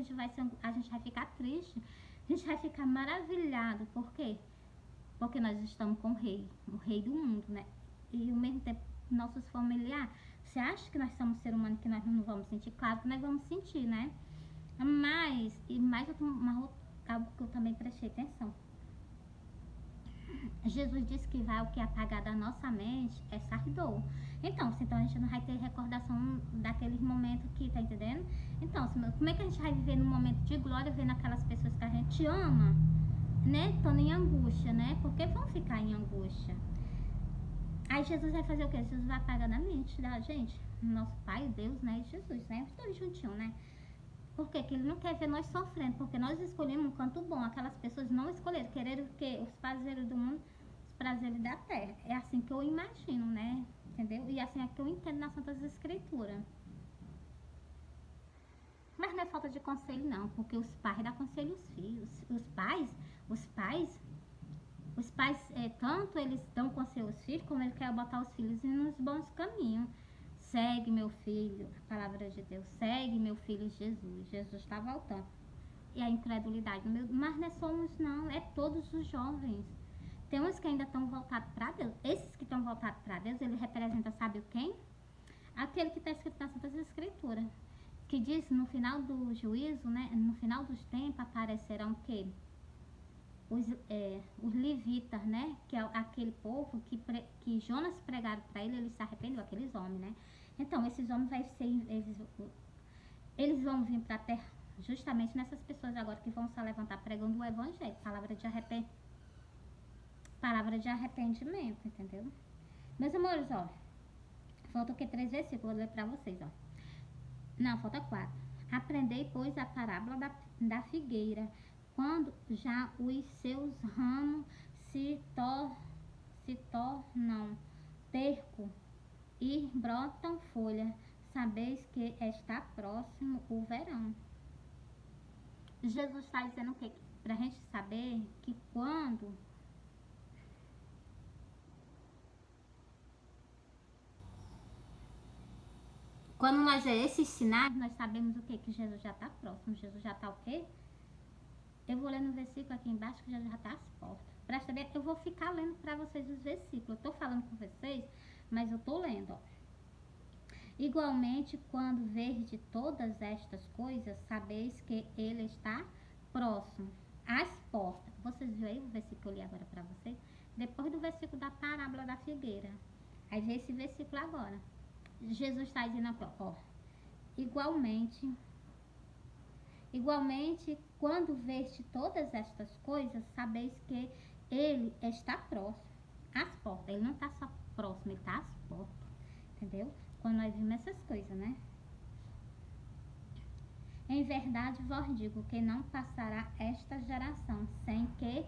a gente vai ficar triste, a gente vai ficar maravilhado. Por quê? Porque nós estamos com o rei do mundo, né? E ao mesmo tempo, nossos familiares. Você acha que nós somos ser humano que nós não vamos sentir? Claro que nós vamos sentir, né? Algo que eu também prestei atenção. Jesus disse que vai o que apagar da nossa mente é dor. Então a gente não vai ter recordação daqueles momentos que, tá entendendo? Então, como é que a gente vai viver num momento de glória vendo aquelas pessoas que a gente ama, né? Estão em angústia, né? Porque vão ficar em angústia. Aí Jesus vai fazer o quê? Jesus vai apagar da mente da gente. Nosso Pai, Deus, né? E Jesus, né? Os dois juntinhos, né? Por quê? Porque ele não quer ver nós sofrendo, porque nós escolhemos um canto bom. Aquelas pessoas não escolheram, quereram o quê? Os prazeres do mundo, os prazeres da terra. É assim que eu imagino, né? Entendeu? E assim é que eu entendo nas Santas Escrituras. Mas não é falta de conselho não, porque os pais dão conselho aos filhos. Os pais, tanto eles dão conselho aos filhos, como eles querem botar os filhos nos bons caminhos. Segue, meu filho, a palavra de Deus. Segue, meu filho, Jesus. Jesus está voltando. E a incredulidade. Mas não é somos, não. É todos os jovens. Tem uns que ainda estão voltados para Deus. Esses que estão voltados para Deus, ele representa, sabe o quem? Aquele que está escrito nas Santas Escrituras. Que diz, no final do juízo, né? No final dos tempos, aparecerão o quê? Os levitas, né? Que é aquele povo que Jonas pregaram para ele se arrependeu, aqueles homens, né? Então, esses homens eles vão vir para a terra justamente nessas pessoas agora que vão se levantar pregando o evangelho, palavra de arrependimento, entendeu? Meus amores, ó, falta o que? 3 versículos, vou ler para vocês, ó. Não, falta 4. Aprendei, pois, a parábola da figueira, quando já os seus ramos se tornam terco e brotam folha, sabeis que está próximo o verão. Jesus está dizendo o quê? Para a gente saber que quando nós vemos esses sinais, nós sabemos o quê? Que Jesus já está próximo. Jesus já está o quê? Eu vou ler no versículo aqui embaixo que Jesus já está às portas. Presta bem, eu vou ficar lendo para vocês os versículos. Eu estou falando com vocês, mas eu estou lendo, ó. Igualmente, quando verde todas estas coisas, sabeis que ele está próximo, às portas. Vocês viram aí o versículo que eu li agora para vocês? Depois do versículo da parábola da figueira. Aí vem esse versículo agora. Jesus está dizendo aqui, ó. Igualmente, quando veste todas estas coisas, sabeis que ele está próximo, às portas. Ele não está só próximo, ele está às portas, entendeu? Quando nós vimos essas coisas, né? Em verdade vos digo que não passará esta geração sem que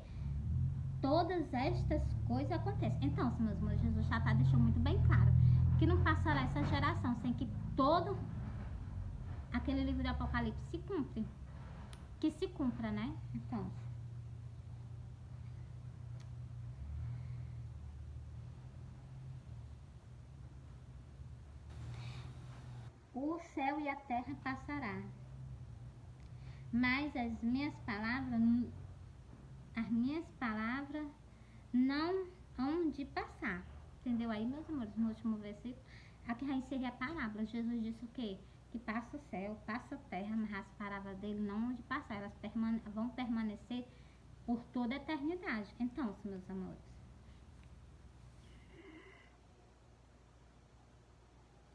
todas estas coisas aconteçam. Então, meus irmãos, Jesus já deixou muito bem claro que não passará essa geração sem que todo aquele livro do Apocalipse se cumpra. Que se cumpra, né? Então, o céu e a terra passará, mas as minhas palavras não hão de passar. Entendeu aí, meus amores? No último versículo, aqui já encerrei a parábola. Jesus disse o quê? Que passa o céu, passa a terra, mas as palavras dele não hão de passar. Elas vão permanecer por toda a eternidade. Então, meus amores,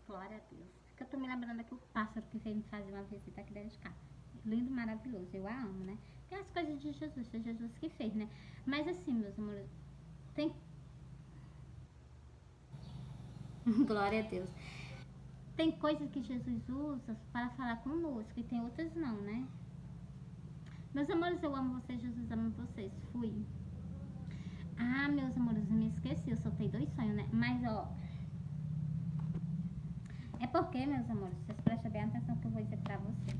glória a Deus. Que eu tô me lembrando aqui o pássaro que veio me fazer uma visita aqui dentro de casa. Lindo, maravilhoso, eu a amo, né? Tem as coisas de Jesus, foi Jesus que fez, né? Mas assim, meus amores, tem glória a Deus. Tem coisas que Jesus usa para falar conosco e tem outras não, né? Meus amores, eu amo vocês, Jesus ama vocês. Fui. Ah, meus amores, eu me esqueci, eu soltei 2 sonhos, né? Mas, ó, é porque, meus amores, vocês prestem bem atenção que eu vou dizer pra vocês.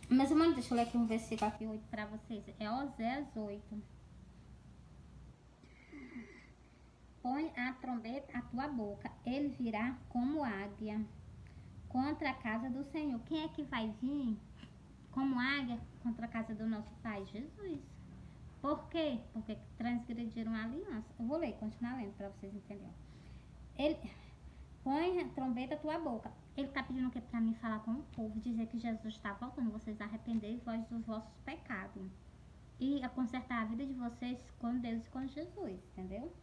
Mas, irmão, deixa eu ler aqui um versículo aqui 8 para vocês. É Oséias 8. Põe a trombeta à tua boca, ele virá como águia contra a casa do Senhor. Quem é que vai vir como águia contra a casa do nosso Pai? Jesus. Por quê? Porque transgrediram a aliança. Eu vou ler, continuar lendo para vocês entenderem. Ele põe a trombeta à tua boca. Ele está pedindo o que para mim falar com o povo, dizer que Jesus está voltando, vocês arrependem vós dos vossos pecados e a consertar a vida de vocês com Deus e com Jesus, entendeu?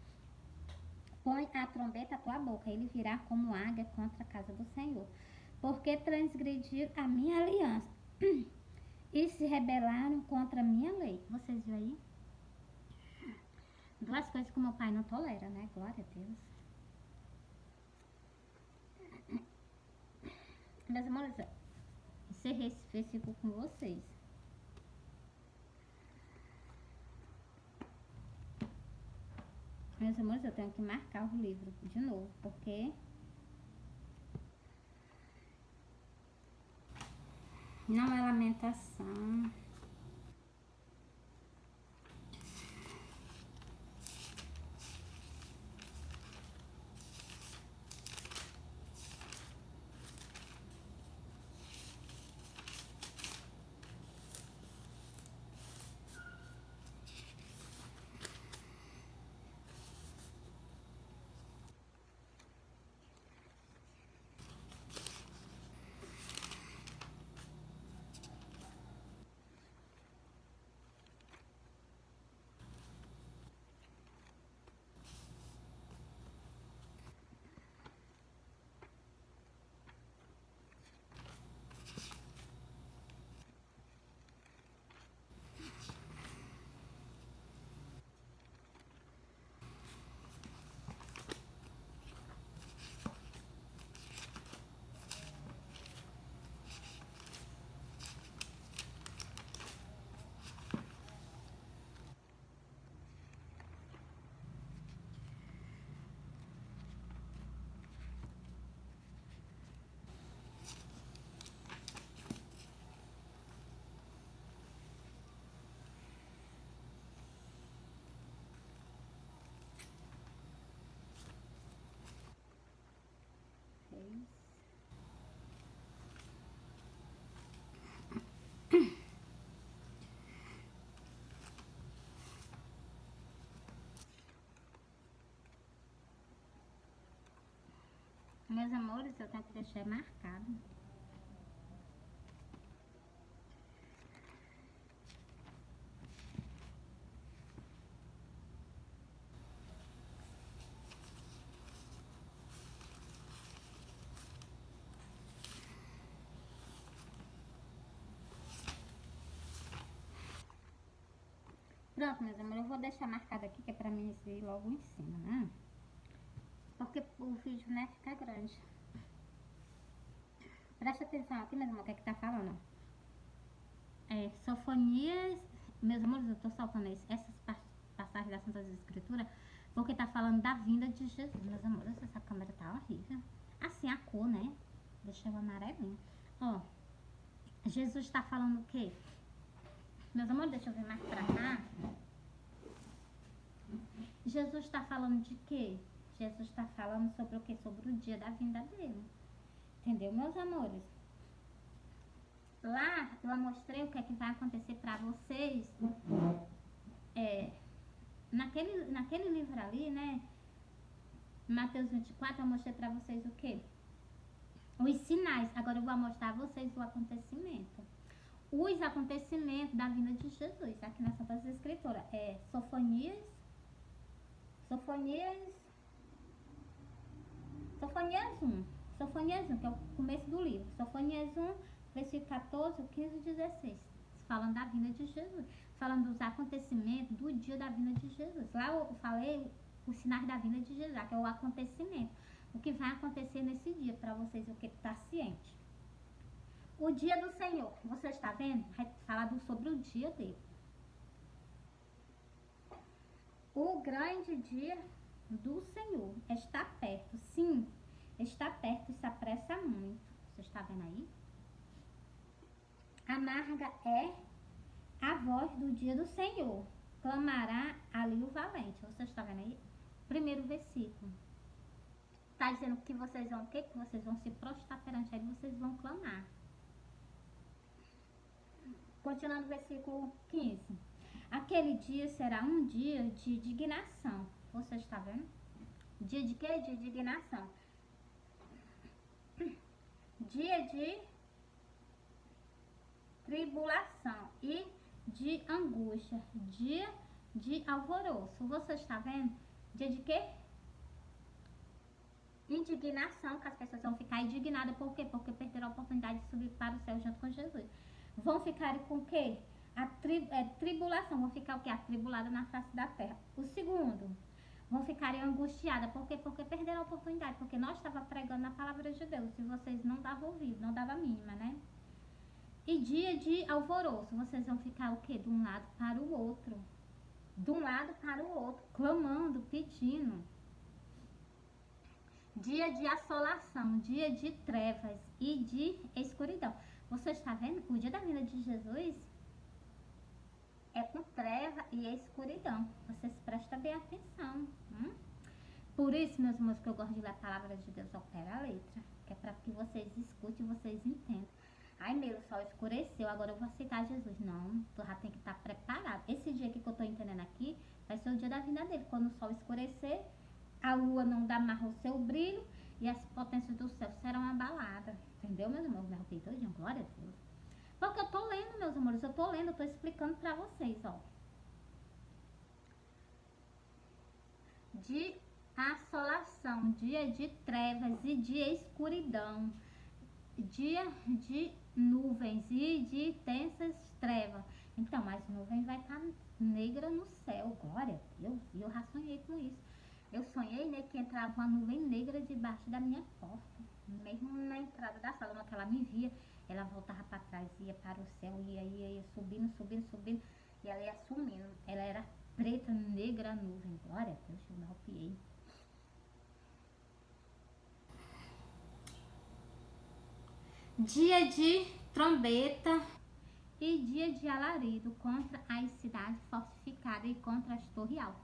Põe a trombeta à tua boca, ele virá como águia contra a casa do Senhor, porque transgrediram a minha aliança e se rebelaram contra a minha lei. Vocês viram aí? Duas coisas que o meu pai não tolera, né? Glória a Deus. Meus amores, encerrei esse versículo com vocês. Meus amores, eu tenho que marcar o livro de novo, porque não é lamentação. Meus amores, eu tenho que deixar marcado. Pronto, meus amores, eu vou deixar marcado aqui, que é pra mim ir logo em cima, né? Porque o vídeo, né, fica grande. Presta atenção aqui, meus amores, o que é que tá falando? Sofonias, meus amores, eu tô soltando essas passagens da Santa Escritura, porque tá falando da vinda de Jesus, meus amores. Essa câmera tá horrível. Assim, a cor, né? Deixa eu amarelinho. Ó, Jesus tá falando o quê? Meus amores, deixa eu ver mais pra cá. Jesus tá falando de quê? Jesus tá falando sobre o quê? Sobre o dia da vinda dele. Entendeu, meus amores? Lá eu mostrei o que é que vai acontecer pra vocês. Naquele livro ali, né? Mateus 24, eu mostrei pra vocês o quê? Os sinais. Agora eu vou mostrar a vocês o acontecimento. Os acontecimentos da vinda de Jesus. Aqui na Santa Escritura. Sofonias 1. Sofonias 1, que é o começo do livro. Sofonias 1, versículo 14, 15 e 16. Falando da vinda de Jesus. Falando dos acontecimentos do dia da vinda de Jesus. Lá eu falei os sinais da vinda de Jesus, que é o acontecimento. O que vai acontecer nesse dia, para vocês, o que está ciente. O dia do Senhor, você está vendo? Vai falar sobre o dia dele. O grande dia do Senhor está perto. Sim, está perto e se apressa muito. Você está vendo aí? Amarga é a voz do dia do Senhor. Clamará ali o valente. Vocês estão vendo aí? Primeiro versículo. Está dizendo que vocês vão o quê? Que vocês vão se prostrar perante ele, vocês vão clamar. Continuando o versículo 15. Aquele dia será um dia de indignação. Você está vendo? Dia de quê? De indignação. Dia de tribulação e de angústia. Dia de alvoroço. Você está vendo? Dia de quê? Indignação, que as pessoas vão ficar indignadas. Por quê? Porque perderam a oportunidade de subir para o céu junto com Jesus. Vão ficar com o quê? Tribulação. Vão ficar o quê? Atribulada na face da terra. O segundo, vão ficar angustiadas. Por quê? Porque perderam a oportunidade. Porque nós estávamos pregando a palavra de Deus. E vocês não davam ouvido, não davam a mínima, né? E dia de alvoroço. Vocês vão ficar o quê? De um lado para o outro. De um lado para o outro. Clamando, pedindo. Dia de assolação, dia de trevas e de escuridão. Você está vendo? O dia da vinda de Jesus é com treva e escuridão. Vocês prestem bem atenção. Por isso, meus irmãos, que eu gosto de ler a palavra de Deus ao pé da letra. Que é para que vocês escutem e vocês entendam. Ai, meu, o sol escureceu, agora eu vou aceitar Jesus. Não, tu já tem que estar preparado. Esse dia aqui que eu estou entendendo aqui vai ser o dia da vinda dele. Quando o sol escurecer, a lua não dá mais o seu brilho e as potências do céu serão abaladas. Entendeu, meus irmãos? Me arrepei todinho, glória a Deus. Porque eu tô lendo, meus amores, eu tô lendo, eu tô explicando pra vocês, ó. De assolação, dia de trevas e de escuridão, dia de nuvens e de tensas trevas. Então, as nuvens vai estar negra no céu, glória a Deus. E eu já sonhei com isso. Eu sonhei, né, que entrava uma nuvem negra debaixo da minha porta. Mesmo na entrada da sala, uma que ela me via, ela voltava para trás, ia para o céu, ia subindo, subindo, subindo, e ela ia sumindo. Ela era preta, negra, a nuvem. Glória a Deus, eu me arrepiei. Dia de trombeta e dia de alarido contra as cidades fortificadas e contra as torres altas.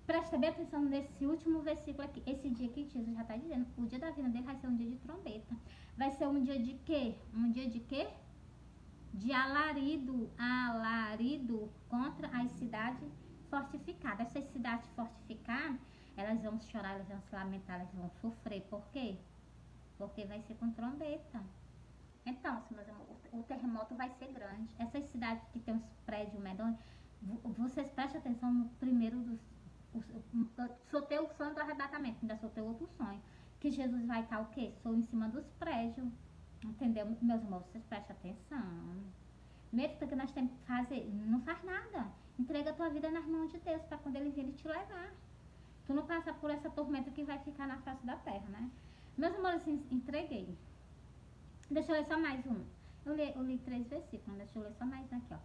Presta bem atenção nesse último versículo aqui. Esse dia que Jesus já está dizendo, o dia da vinda dele vai ser um dia de trombeta. Vai ser um dia de quê? Um dia de quê? De alarido. Alarido contra as cidades fortificadas. Essas cidades fortificadas, elas vão chorar, elas vão se lamentar, elas vão sofrer. Por quê? Porque vai ser com trombeta. Então, meus amores, o terremoto vai ser grande. Essas cidades que tem os prédios medonhos, vocês prestem atenção no primeiro dos... soltei o sonho do arrebatamento, ainda soltei outro sonho, que Jesus vai estar o quê? Sou em cima dos prédios, entendeu? Meus irmãos, vocês prestem atenção. Mesmo que nós temos que fazer, não faz nada, entrega a tua vida nas mãos de Deus, para quando ele vir ele te levar. Tu não passa por essa tormenta que vai ficar na face da terra, né? Meus irmãos, entreguei. Deixa eu ler só mais um. Eu li 3 versículos, deixa eu ler só mais aqui, ó.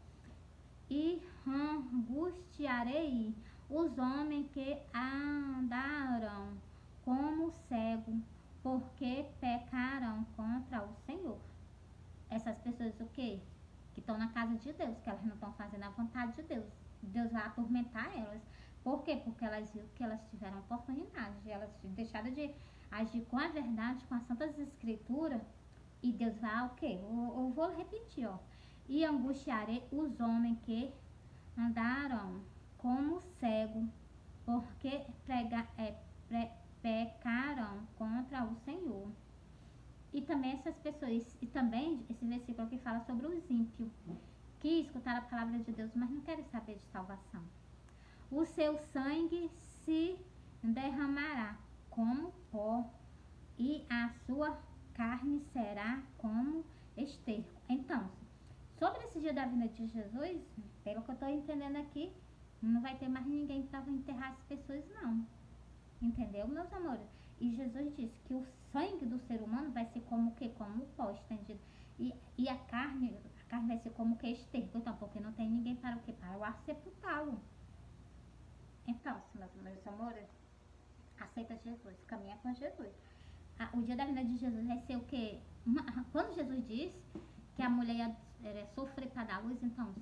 E angustiarei os homens que andaram como cego, porque pecaram contra o Senhor. Essas pessoas o quê? Que estão na casa de Deus, que elas não estão fazendo a vontade de Deus. Deus vai atormentar elas. Por quê? Porque elas viram que elas tiveram oportunidade, elas deixaram de agir com a verdade, com as santas escrituras, e Deus vai o quê? Eu vou repetir, ó. E angustiarei os homens que andaram como cego, porque pecaram contra o Senhor. E também essas pessoas, e também esse versículo aqui fala sobre os ímpios, que escutaram a palavra de Deus, mas não querem saber de salvação. O seu sangue se derramará como pó, e a sua carne será como esterco. Então, sobre esse dia da vinda de Jesus, pelo que eu estou entendendo aqui, não vai ter mais ninguém para enterrar as pessoas, não. Entendeu, meus amores? E Jesus disse que o sangue do ser humano vai ser como o quê? Como o pó estendido. E a carne vai ser como o que? Esterco. Então, porque não tem ninguém para o quê? Para o sepultá-lo. Então, meus amores, aceita Jesus, caminha com Jesus. O dia da vinda de Jesus vai ser o quê? Quando Jesus disse que a mulher sofrer para dar luz, então.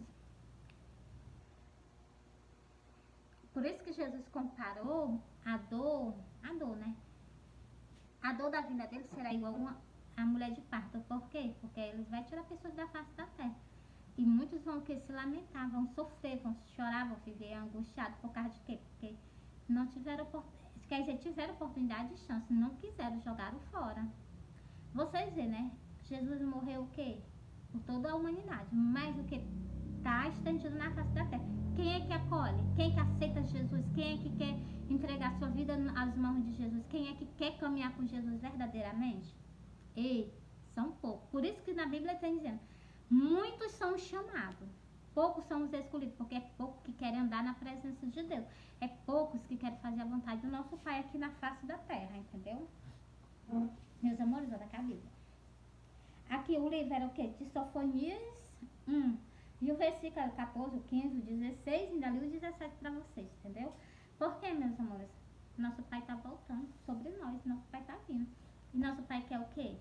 Por isso que Jesus comparou a dor, né? A dor da vinda dele será igual a mulher de parto. Por quê? Porque eles vão tirar pessoas da face da terra. E muitos vão que se lamentar, vão sofrer, vão chorar, vão viver angustiados por causa de quê? Porque não tiveram oportunidade, quer dizer, tiveram oportunidade e chance, não quiseram, jogaram fora. Vocês vê, né? Jesus morreu o quê? Por toda a humanidade, mas o que está estendido na face da terra. Quem é que acolhe? Quem é que aceita Jesus? Quem é que quer entregar sua vida às mãos de Jesus? Quem é que quer caminhar com Jesus verdadeiramente? Ei, são poucos. Por isso que na Bíblia está dizendo, muitos são chamados, poucos são os escolhidos, porque é poucos que querem andar na presença de Deus. É poucos que querem fazer a vontade do nosso Pai aqui na face da terra, entendeu? Meus amores, olha aqui a Bíblia. Aqui o livro era o quê? De Sofonias 1. E o versículo 14, o 15, o 16, ainda li o 17 para vocês, entendeu? Por quê, meus amores? Nosso Pai está voltando sobre nós, nosso Pai está vindo. E nosso Pai quer o quê?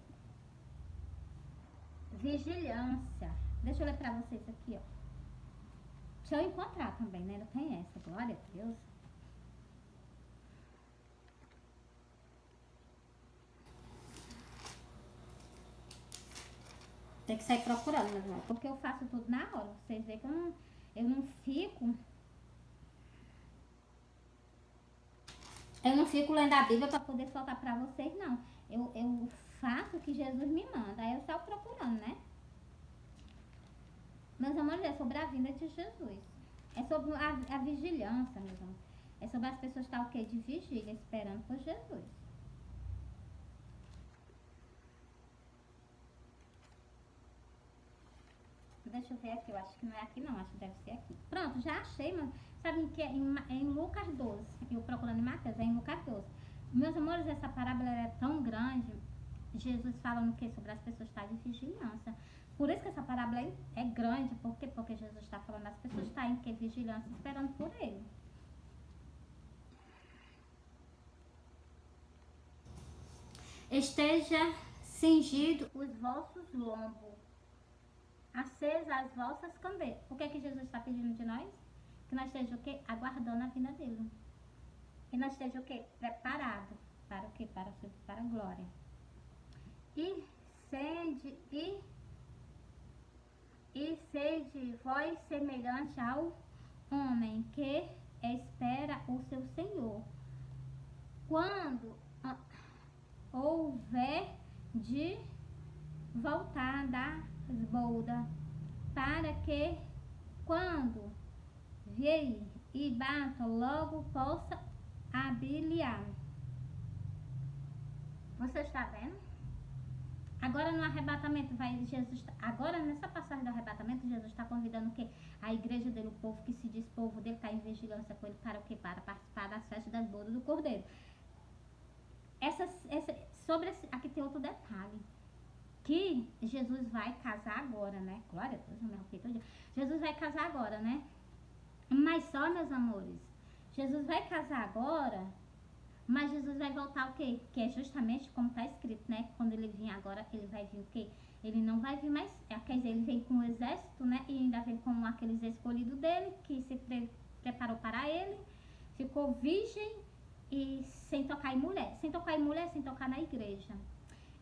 Vigilância. Deixa eu ler para vocês aqui, ó. Deixa eu encontrar também, né? Não tem essa, glória a Deus. Tem que sair procurando, meus irmãos, porque eu faço tudo na hora. Vocês veem que eu não fico... Eu não fico lendo a Bíblia para poder soltar para vocês, não. Eu faço o que Jesus me manda. Aí eu saio procurando, né? Meus amores, é sobre a vinda de Jesus. É sobre a vigilância, meus amores. É sobre as pessoas estar o quê? De vigília, esperando por Jesus. Deixa eu ver aqui, eu acho que não é aqui não, acho que deve ser aqui. Pronto, já achei, mas sabe que é em Lucas 12. Eu procurando em Mateus, é em Lucas 12. Meus amores, essa parábola é tão grande, Jesus falando que sobre as pessoas estarem de vigilância. Por isso que essa parábola é grande, por quê? Porque Jesus está falando as pessoas estarem em vigilância, esperando por ele. Esteja cingido os vossos lombos, acesa as vossas candeias. O que é que Jesus está pedindo de nós? Que nós estejamos o quê? Aguardando a vinda dele. Que nós estejamos o quê? Preparado. Para o quê? Para a glória. E sede vós semelhante ao homem que espera o seu Senhor, quando houver de voltar das bodas, para que quando vier e bata logo possa habilitar. Você está vendo? Agora no arrebatamento agora nessa passagem do arrebatamento, Jesus está convidando o quê? A igreja dele, o povo que se diz povo dele, está em vigilância com ele para o quê? Para participar das festas das bodas do Cordeiro. Aqui tem outro detalhe. Que Jesus vai casar agora, né? Glória a Deus, meu peito. Jesus vai casar agora, né? Mas só, meus amores, Jesus vai casar agora, mas Jesus vai voltar o quê? Que é justamente como está escrito, né? Quando ele vir agora, ele vai vir o quê? Ele não vai vir mais, quer dizer, ele vem com o exército, né? E ainda vem com aqueles escolhidos dele, que se preparou para ele, ficou virgem e sem tocar em mulher. Sem tocar em mulher, sem tocar na igreja.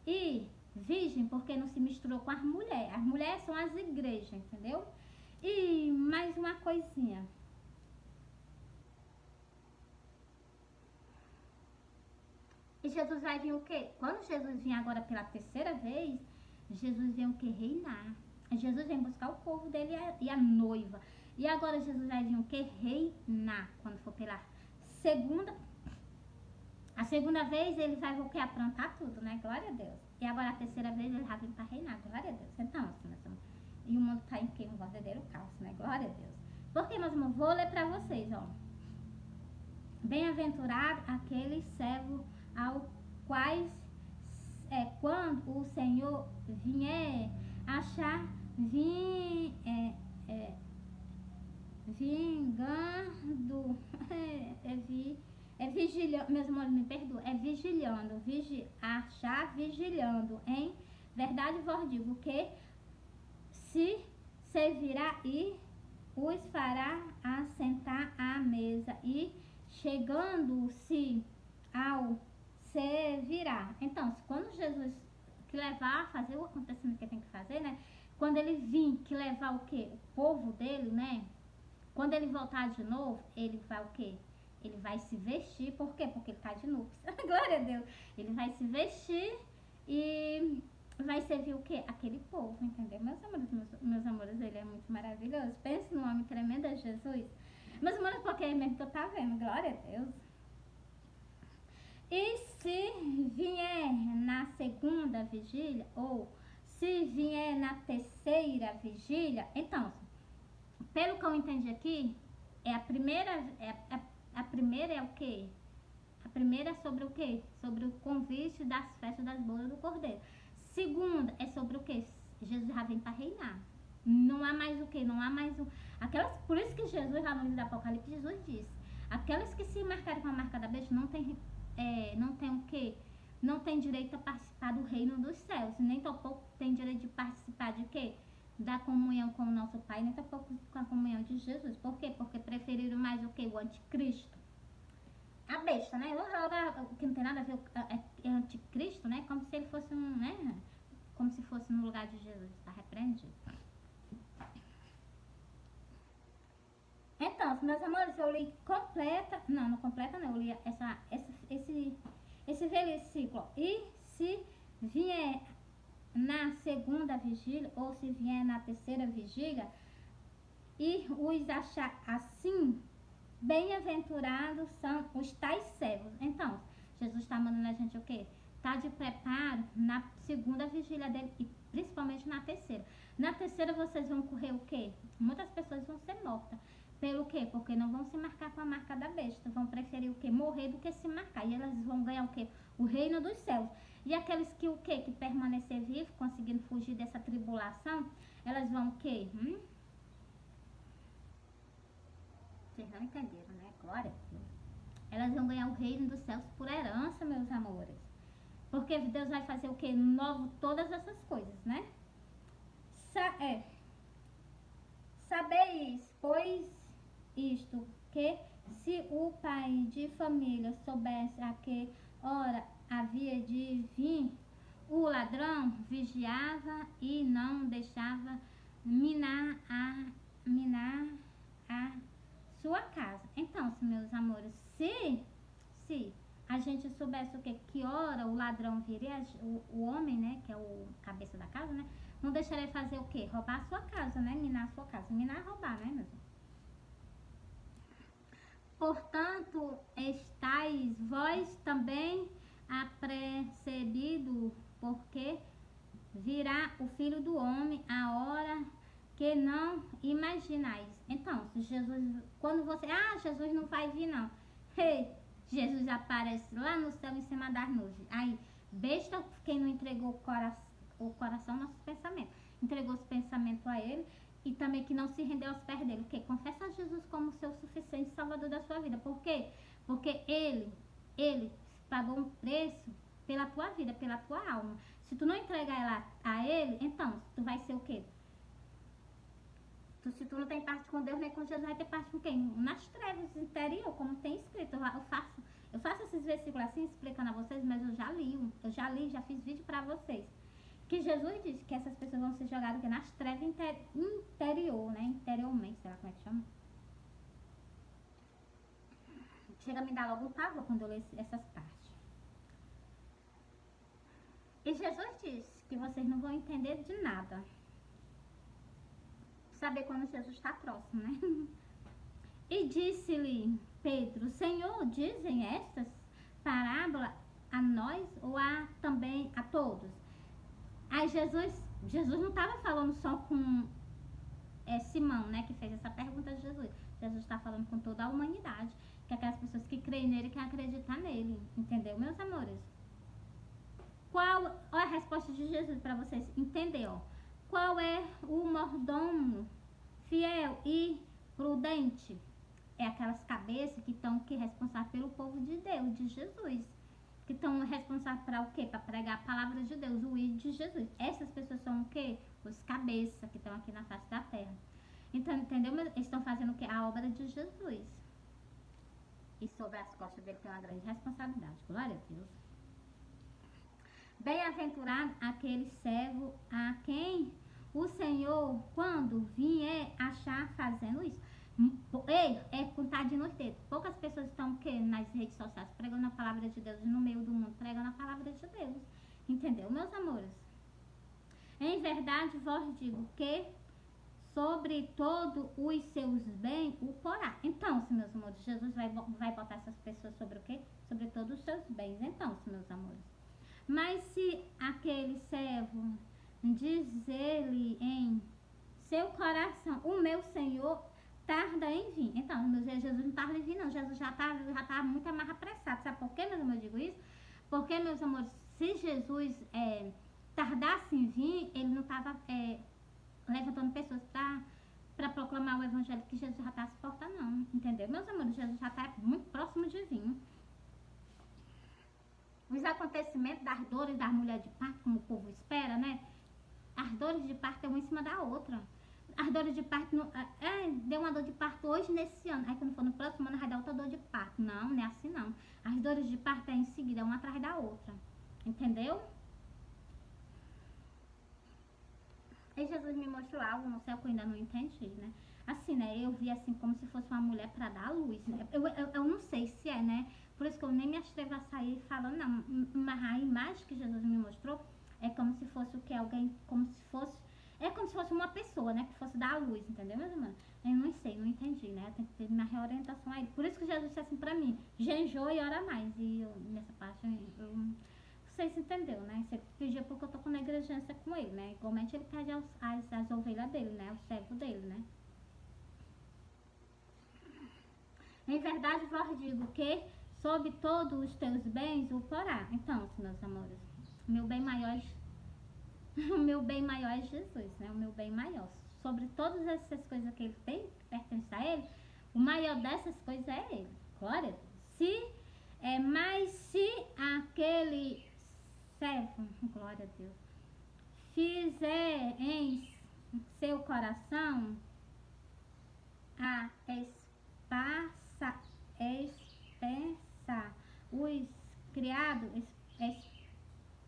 E virgem porque não se misturou com as mulheres. As mulheres são as igrejas, entendeu? E mais uma coisinha. E Jesus vai vir o quê? Quando Jesus vir agora pela terceira vez, Jesus vem o quê? Reinar. Jesus vem buscar o povo dele e a noiva. E agora Jesus vai vir o quê? Reinar. Quando for pela segunda... A segunda vez ele vai o quê? Aprontar tudo, né? Glória a Deus. E agora a terceira vez ele já vem para reinar. Glória a Deus. Então, assim, e o mundo está em quê? Um verdadeiro caos, né? Glória a Deus. Porque, meus irmãos, vou ler para vocês, ó. Bem-aventurado aquele servo ao quais, quando o Senhor vier, achar vingando, vigilando, meus irmãos, me perdoam, vigilando, achar vigilando, em verdade vos digo que se servirá e os fará assentar à mesa e chegando-se ao servirá. Então, quando Jesus que levar a fazer o acontecimento que tem que fazer, né? Quando ele vir que levar o quê? O povo dele, né? Quando ele voltar de novo, ele vai o quê? Ele vai se vestir, por quê? Porque ele tá de núpcias. Glória a Deus. Ele vai se vestir e vai servir o quê? Aquele povo, entendeu? Meus amores, ele é muito maravilhoso. Pense num homem tremendo, é Jesus. Meus amores, porque é mesmo que eu tá vendo. Glória a Deus. E se vier na segunda vigília, ou se vier na terceira vigília, então, pelo que eu entendi aqui, a primeira é o quê? A primeira é sobre o quê? Sobre o convite das festas das bodas do Cordeiro. Segunda é sobre o quê? Jesus já vem para reinar. Não há mais o quê? Não há mais por isso que Jesus, lá no livro do Apocalipse, Jesus disse: aquelas que se marcarem com a marca da besta não tem o quê? Não tem direito a participar do reino dos céus. Nem tampouco tem direito de participar de quê? Da comunhão com o nosso Pai, nem tampouco com a comunhão de Jesus. Por quê? Porque preferiram mais o quê? O anticristo. A besta, né? O que não tem nada a ver é anticristo, né? Como se ele fosse né? Como se fosse no lugar de Jesus. Está repreendido. Então, meus amores, eu li completa. Não completa não. Eu li esse versículo. E se vier na segunda vigília, ou se vier na terceira vigília, e os achar assim, bem-aventurados são os tais servos. Então, Jesus está mandando a gente o quê? Tá de preparo na segunda vigília dele e principalmente na terceira. Na terceira vocês vão correr o quê? Muitas pessoas vão ser mortas. Pelo quê? Porque não vão se marcar com a marca da besta. Vão preferir o quê? Morrer do que se marcar. E elas vão ganhar o quê? O reino dos céus. E aqueles que o quê? Que permanecer vivo, conseguindo fugir dessa tribulação, elas vão o quê? Vocês não entenderam, né? Glória a Deus. Elas vão ganhar o reino dos céus por herança, meus amores. Porque Deus vai fazer o quê? Novo todas essas coisas, né? Sabeis, pois, isto, que se o pai de família soubesse a que hora havia de vir o ladrão, vigiava e não deixava minar a sua casa. Então, meus amores, se a gente soubesse o que hora o ladrão viria, o homem, né, que é o cabeça da casa, né, não deixaria fazer o quê? Roubar a sua casa, né, minar a sua casa. Minar é roubar, né, meus amores? Portanto, estáis vós também apercebidos, porque virá o Filho do Homem a hora que não imaginais. Então, Jesus, quando você... Jesus não vai vir, não. Jesus aparece lá no céu em cima das nuvens. Aí, besta quem não entregou o coração, nossos pensamentos. Entregou os pensamentos a ele e também que não se rendeu aos pés dele. Porque confessa a Jesus como seu suficiente salvador da sua vida. Por quê? Porque ele pagou um preço pela tua vida, pela tua alma. Se tu não entregar ela a ele, então tu vai ser o quê? Se tu não tem parte com Deus nem com Jesus, vai ter parte com quem? Nas trevas interior, como tem escrito. Eu faço esses versículos assim, explicando a vocês, mas eu já li, já fiz vídeo pra vocês. Que Jesus disse que essas pessoas vão ser jogadas nas trevas interior, né? Interiormente, sei lá como é que chama. Chega a me dar logo um pavor quando eu leio essas partes. E Jesus disse que vocês não vão entender de nada. Saber quando Jesus está próximo, né? E disse-lhe Pedro: Senhor, dizem estas parábolas a nós ou também a todos? Aí Jesus não estava falando só com Simão, né, que fez essa pergunta de Jesus. Jesus está falando com toda a humanidade, que aquelas pessoas que creem nele e que acreditam nele, entendeu, meus amores? Qual é a resposta de Jesus para vocês entender, ó? Qual é o mordomo fiel e prudente? É aquelas cabeças que estão responsáveis pelo povo de Deus, de Jesus. Que estão responsáveis para o quê? Para pregar a palavra de Deus, o ID de Jesus. Essas pessoas são o quê? os cabeças que estão aqui na face da terra. Então, entendeu? Eles estão fazendo o quê? A obra de Jesus. E sobre as costas dele tem uma grande responsabilidade. Glória a Deus. Bem-aventurado aquele servo a quem o Senhor, quando vier, achar fazendo isso. Ei, é contadinho nos dedos. Poucas pessoas estão nas redes sociais pregando a palavra de Deus, no meio do mundo pregando a palavra de Deus. Entendeu, meus amores? Em verdade vos digo que sobre todos os seus bens o porá. Então, meus amores, Jesus vai botar essas pessoas sobre o quê? Sobre todos os seus bens. Então, meus amores. Mas se aquele servo dizer-lhe em seu coração, o meu Senhor tarda em vir. Então, meus Deus, Jesus não tarda em vir, não. Jesus já tá muito mais apressado. Sabe por quê, meus amores, eu digo isso? Porque, meus amores, se Jesus tardasse em vir, ele não estava levantando pessoas para proclamar o evangelho que Jesus já está às portas, não. Entendeu? Meus amores, Jesus já está muito próximo de vir. Os acontecimentos das dores das mulheres de parto, como o povo espera, né? As dores de parto é uma em cima da outra. As dores de parto, deu uma dor de parto hoje nesse ano. Aí quando for no próximo ano vai dar outra dor de parto. Não, não é assim não. As dores de parto é em seguida, uma atrás da outra. Entendeu? E Jesus me mostrou algo no céu que eu ainda não entendi, né? Assim, né? Eu vi assim como se fosse uma mulher para dar luz, né? Eu não sei se é, né? Por isso que eu nem me atrevo a sair falando, não. Mas a imagem que Jesus me mostrou é como se fosse o que? Alguém, como se fosse... É como se fosse uma pessoa, né? Que fosse dar a luz, entendeu, meus irmãos? Eu não sei, não entendi, né? Eu tenho que ter minha reorientação aí. Por isso que Jesus disse assim pra mim, jejum e ora mais. E eu, nessa parte, eu não sei se entendeu, né? Você pediu porque eu tô com negligência com ele, né? Igualmente ele pede as ovelhas dele, né? O servo dele, né? Em verdade vos digo que sobre todos os teus bens o porá. Então, meus amores, meu bem maior o meu bem maior é Jesus, né? O meu bem maior. Sobre todas essas coisas que ele tem, que pertence a ele, o maior dessas coisas é ele. Glória a Deus. Mas se aquele servo, glória a Deus, fizer em seu coração a expensa os criados,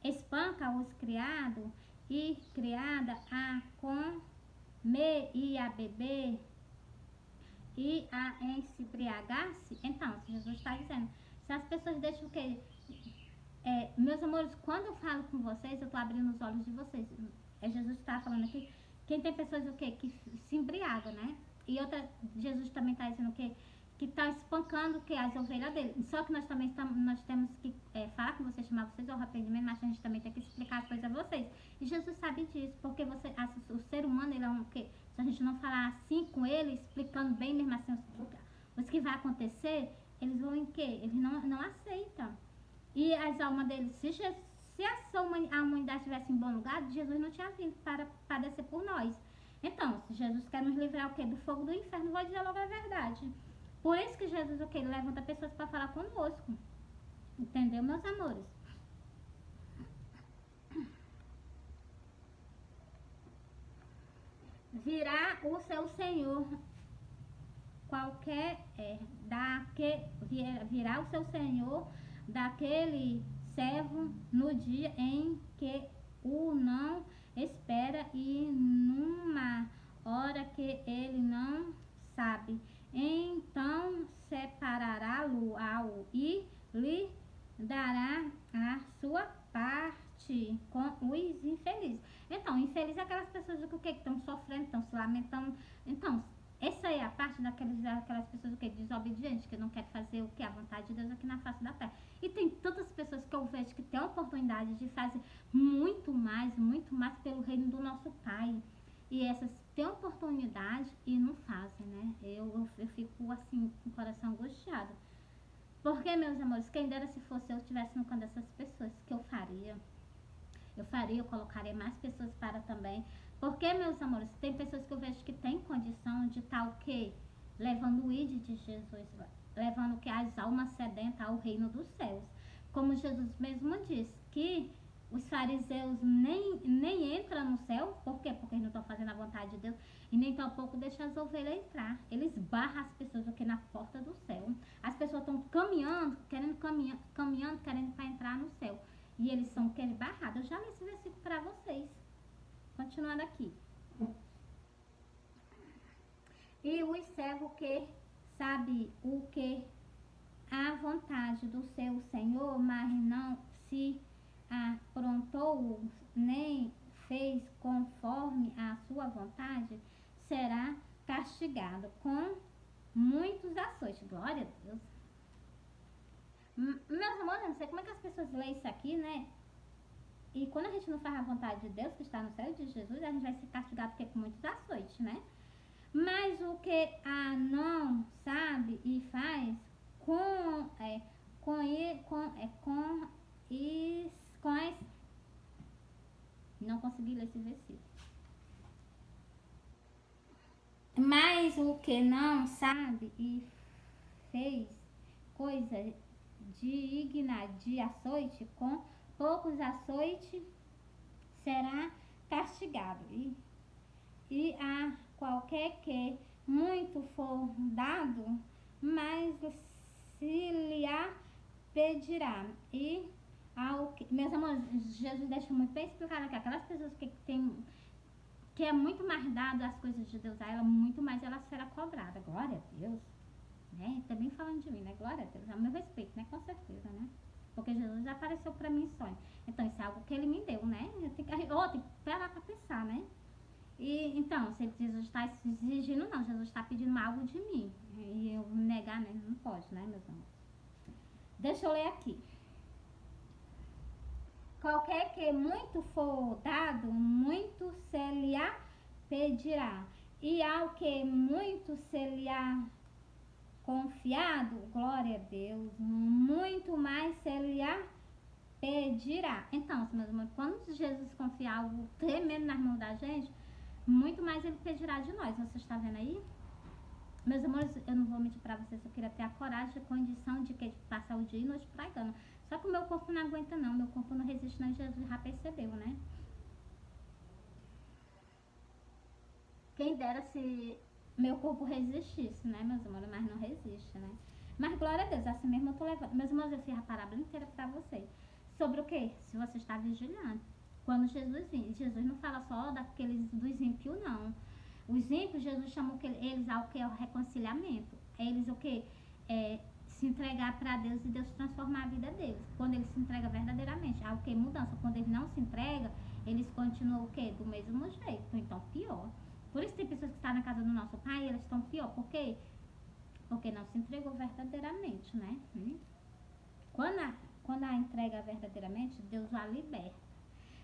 espanca os criados e criada a comer e a beber e a embriagar-se. Então, Jesus está dizendo, se as pessoas deixam o que? Meus amores, quando eu falo com vocês, eu estou abrindo os olhos de vocês. Jesus está falando aqui, quem tem pessoas o quê? Que se embriagam, né? E outra, Jesus também está dizendo o quê? Que está espancando o que? As ovelhas dele. Só que nós também nós temos que falar com vocês, chamar vocês ao arrependimento, mas a gente também tem que explicar as coisas a vocês. E Jesus sabe disso, porque o ser humano, ele é um quê? Se a gente não falar assim com ele, explicando bem mesmo assim os que vai acontecer, eles vão em quê? Eles não aceitam. E as almas deles, se a humanidade estivesse em bom lugar, Jesus não tinha vindo para padecer por nós. Então, se Jesus quer nos livrar o quê? Do fogo do inferno, vou dizer logo a verdade. Por isso que Jesus, o quê? Ele levanta pessoas para falar conosco. Entendeu, meus amores? Virá o seu Senhor virá o seu Senhor daquele servo no dia em que o não espera e numa hora que ele não sabe. Então separará-lo e lhe dará a sua parte com os infelizes. Então, infeliz é aquelas pessoas que estão sofrendo, estão se lamentando. Então, essa é a parte daquelas pessoas desobedientes, que não querem fazer o que? A vontade de Deus aqui na face da terra. E tem tantas pessoas que eu vejo que têm a oportunidade de fazer muito mais pelo reino do nosso Pai. E essas têm oportunidade e não fazem, né? Eu fico assim, com o coração angustiado. Porque, meus amores, quem dera se fosse eu estivesse no canto dessas pessoas, que eu faria? Eu colocaria mais pessoas para também. Porque, meus amores, tem pessoas que eu vejo que têm condição de estar o quê? Levando o ide de Jesus, levando que as almas sedentas ao reino dos céus. Como Jesus mesmo diz, que Os fariseus nem entram no céu. Por quê? Porque eles não estão fazendo a vontade de Deus. E nem tampouco deixam as ovelhas entrar. Eles barram as pessoas aqui na porta do céu. As pessoas estão caminhando, querendo para entrar no céu. E eles são querem barrados. Eu já li esse versículo para vocês. Continuando aqui. E os servos que sabe o que a vontade do seu Senhor, mas não se aprontou, nem fez conforme a sua vontade, será castigado com muitos açoites. Glória a Deus. Meus amores, eu não sei como é que as pessoas leem isso aqui, né? E quando a gente não faz a vontade de Deus, que está no céu, de Jesus, a gente vai ser castigado porque com muitos açoites, né? Mas o que a não sabe e faz não consegui ler esse versículo. Mas o que não sabe e fez coisa digna de açoite, com poucos açoites será castigado. E a qualquer que muito for dado, mais se lhe pedirá. E ao que, meus amores, Jesus deixa muito bem explicado aqui, aquelas pessoas que é muito mais dado as coisas de Deus a ela, muito mais ela será cobrada. Glória a Deus. Né? Também falando de mim, né? Glória a Deus. A meu respeito, né? Com certeza, né? Porque Jesus já apareceu pra mim em sonho. Então, isso é algo que ele me deu, né? Eu tenho que parar pra pensar, né? E, então, se Jesus está exigindo, não. Jesus está pedindo algo de mim. E eu negar, né? Não pode, né, meus amores? Deixa eu ler aqui. Qualquer que muito for dado, muito se lhe pedirá. E ao que muito se lhe confiado, glória a Deus, muito mais se lhe pedirá. Então, meus amores, quando Jesus confia algo tremendo nas mãos da gente, muito mais ele pedirá de nós. Você está vendo aí? Meus amores, eu não vou mentir pra vocês, eu queria ter a coragem e condição de passar o dia e noite pregando. Só que o meu corpo não aguenta não, meu corpo não resiste não, Jesus já percebeu, né? Quem dera se meu corpo resistisse, né, meus amores, mas não resiste, né? Mas glória a Deus, assim mesmo eu tô levando. Meus irmãos, eu fiz a parábola inteira pra vocês. Sobre o quê? Se você está vigilante. Quando Jesus vem, Jesus não fala só daqueles dos ímpios, não. Os ímpios, Jesus chamou eles ao que é o reconciliamento. Eles o que? Se entregar para Deus e Deus transformar a vida deles. Quando eles se entregam verdadeiramente, há o que? Mudança. Quando eles não se entregam, eles continuam o que? Do mesmo jeito. Então, pior. Por isso tem pessoas que estão na casa do nosso pai e elas estão pior. Por quê? Porque não se entregou verdadeiramente, né? Quando a entrega verdadeiramente, Deus a liberta.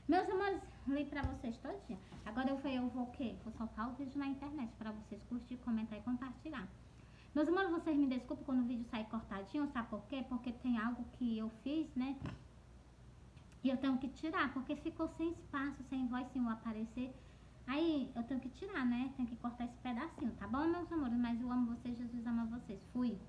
Meus amores, li pra vocês todinha. Agora eu vou o quê? Vou soltar o vídeo na internet pra vocês curtir, comentar e compartilhar. Meus amores, vocês me desculpem quando o vídeo sair cortadinho, sabe por quê? Porque tem algo que eu fiz, né? E eu tenho que tirar, porque ficou sem espaço, sem voz, sem o aparecer. Aí eu tenho que tirar, né? Tenho que cortar esse pedacinho, tá bom, meus amores? Mas eu amo vocês, Jesus ama vocês. Fui!